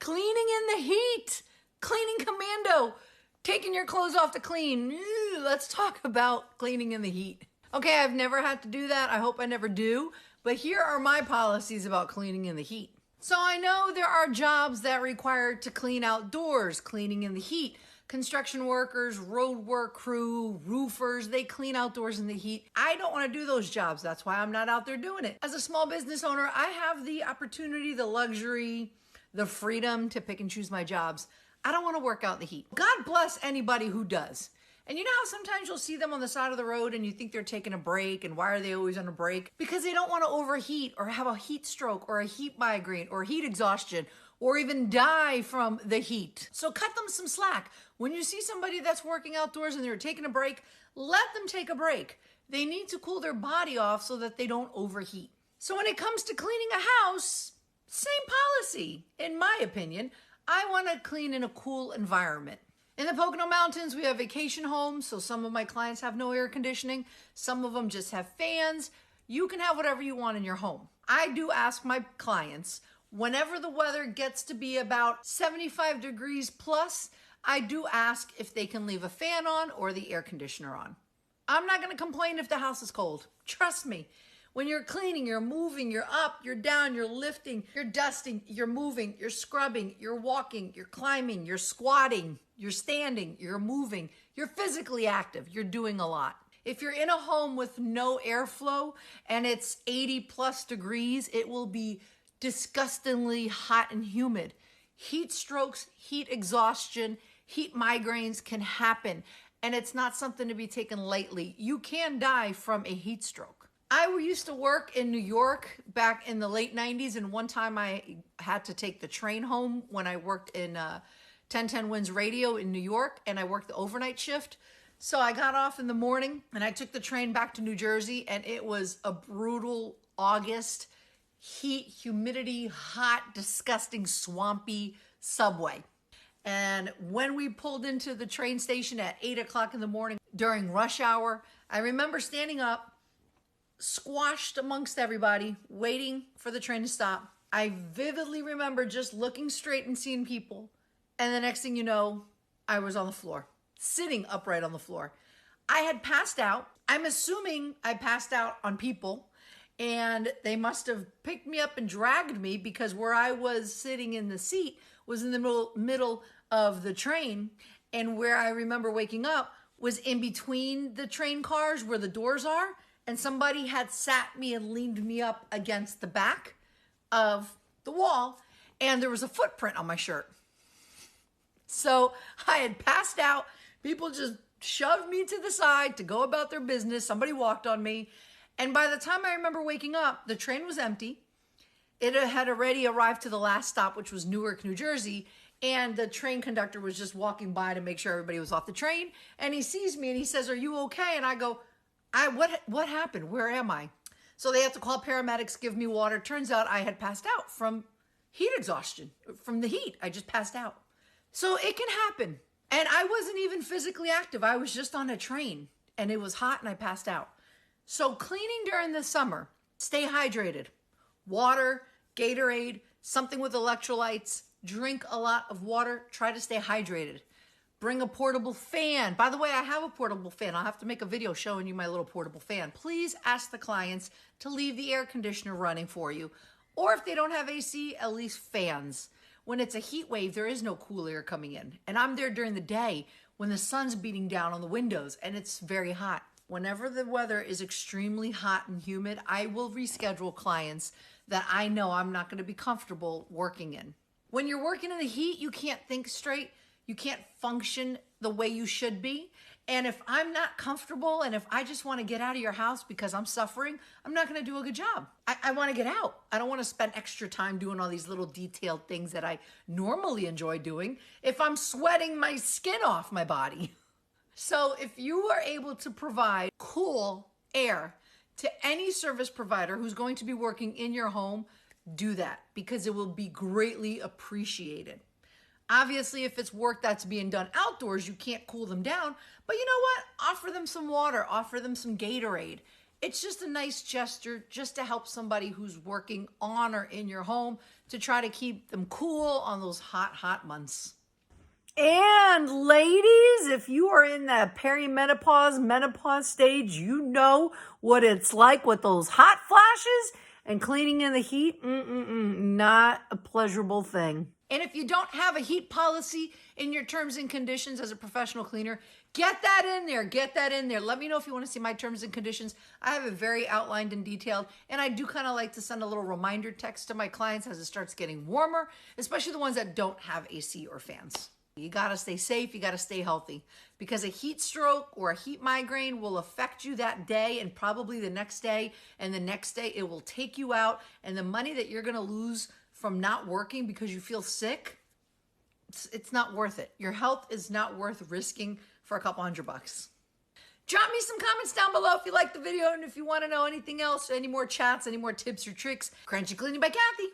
Cleaning in the heat. Cleaning commando. Taking your clothes off to clean. Let's talk about cleaning in the heat. Okay, I've never had to do that. I hope I never do. But here are my policies about cleaning in the heat. So I know there are jobs that require to clean outdoors, cleaning in the heat. Construction workers, road work crew, roofers, they clean outdoors in the heat. I don't want to do those jobs. That's why I'm not out there doing it. As a small business owner, I have the opportunity, the luxury, the freedom to pick and choose my jobs. I don't want to work out in the heat. God bless anybody who does. And you know how sometimes you'll see them on the side of the road and you think they're taking a break, and why are they always on a break? Because they don't want to overheat or have a heat stroke or a heat migraine or heat exhaustion or even die from the heat. So cut them some slack. When you see somebody that's working outdoors and they're taking a break, let them take a break. They need to cool their body off so that they don't overheat. So when it comes to cleaning a house, same policy, in my opinion. I want to clean in a cool environment. In the Pocono Mountains, we have vacation homes, so some of my clients have no air conditioning. Some of them just have fans. You can have whatever you want in your home. I do ask my clients, whenever the weather gets to be about 75 degrees plus, I do ask if they can leave a fan on or the air conditioner on. I'm not going to complain if the house is cold. Trust me. When you're cleaning, you're moving, you're up, you're down, you're lifting, you're dusting, you're moving, you're scrubbing, you're walking, you're climbing, you're squatting, you're standing, you're moving, you're physically active, you're doing a lot. If you're in a home with no airflow and it's 80 plus degrees, it will be disgustingly hot and humid. Heat strokes, heat exhaustion, heat migraines can happen, and it's not something to be taken lightly. You can die from a heat stroke. I used to work in New York back in the late 90s, and one time I had to take the train home when I worked in 1010 Winds Radio in New York, and I worked the overnight shift. So I got off in the morning and I took the train back to New Jersey, and it was a brutal August heat, humidity, hot, disgusting, swampy subway. And when we pulled into the train station at 8 o'clock in the morning during rush hour, I remember standing up, squashed amongst everybody, waiting for the train to stop. I vividly remember just looking straight and seeing people. And the next thing you know, I was on the floor, sitting upright on the floor. I had passed out. I'm assuming I passed out on people, and they must have picked me up and dragged me, because where I was sitting in the seat was in the middle of the train. And where I remember waking up was in between the train cars where the doors are. And somebody had sat me and leaned me up against the back of the wall, and there was a footprint on my shirt. So I had passed out. People just shoved me to the side to go about their business. Somebody walked on me. And by the time I remember waking up, the train was empty. It had already arrived to the last stop, which was Newark, New Jersey. And the train conductor was just walking by to make sure everybody was off the train. And he sees me and he says, "Are you okay?" And I go, what happened? Where am I? So they have to call paramedics, give me water. Turns out I had passed out from heat exhaustion, from the heat. I just passed out. So it can happen. And I wasn't even physically active. I was just on a train, and it was hot and I passed out. So cleaning during the summer, stay hydrated. Water, Gatorade, something with electrolytes. Drink a lot of water. Try to stay hydrated. Bring a portable fan. By the way, I have a portable fan. I'll have to make a video showing you my little portable fan. Please ask the clients to leave the air conditioner running for you. Or if they don't have AC, at least fans. When it's a heat wave, there is no cool air coming in. And I'm there during the day when the sun's beating down on the windows and it's very hot. Whenever the weather is extremely hot and humid, I will reschedule clients that I know I'm not going to be comfortable working in. When you're working in the heat, you can't think straight. You can't function the way you should be. And if I'm not comfortable, and if I just want to get out of your house because I'm suffering, I'm not going to do a good job. I want to get out. I don't want to spend extra time doing all these little detailed things that I normally enjoy doing if I'm sweating my skin off my body. So if you are able to provide cool air to any service provider who's going to be working in your home, do that, because it will be greatly appreciated. Obviously, if it's work that's being done outdoors, you can't cool them down. But you know what? Offer them some water. Offer them some Gatorade. It's just a nice gesture just to help somebody who's working on or in your home to try to keep them cool on those hot, hot months. And ladies, if you are in that perimenopause, menopause stage, you know what it's like with those hot flashes and cleaning in the heat. Not a pleasurable thing. And if you don't have a heat policy in your terms and conditions as a professional cleaner, get that in there. Get that in there. Let me know if you want to see my terms and conditions. I have it very outlined and detailed, and I do kind of like to send a little reminder text to my clients as it starts getting warmer, especially the ones that don't have AC or fans. You gotta stay safe, you gotta stay healthy, because a heat stroke or a heat migraine will affect you that day and probably the next day, and the next day it will take you out, and the money that you're gonna lose from not working because you feel sick, it's not worth it. Your health is not worth risking for a couple $100. Drop me some comments down below if you liked the video and if you wanna know anything else, any more chats, any more tips or tricks. Crunchy Cleaning by Kathy.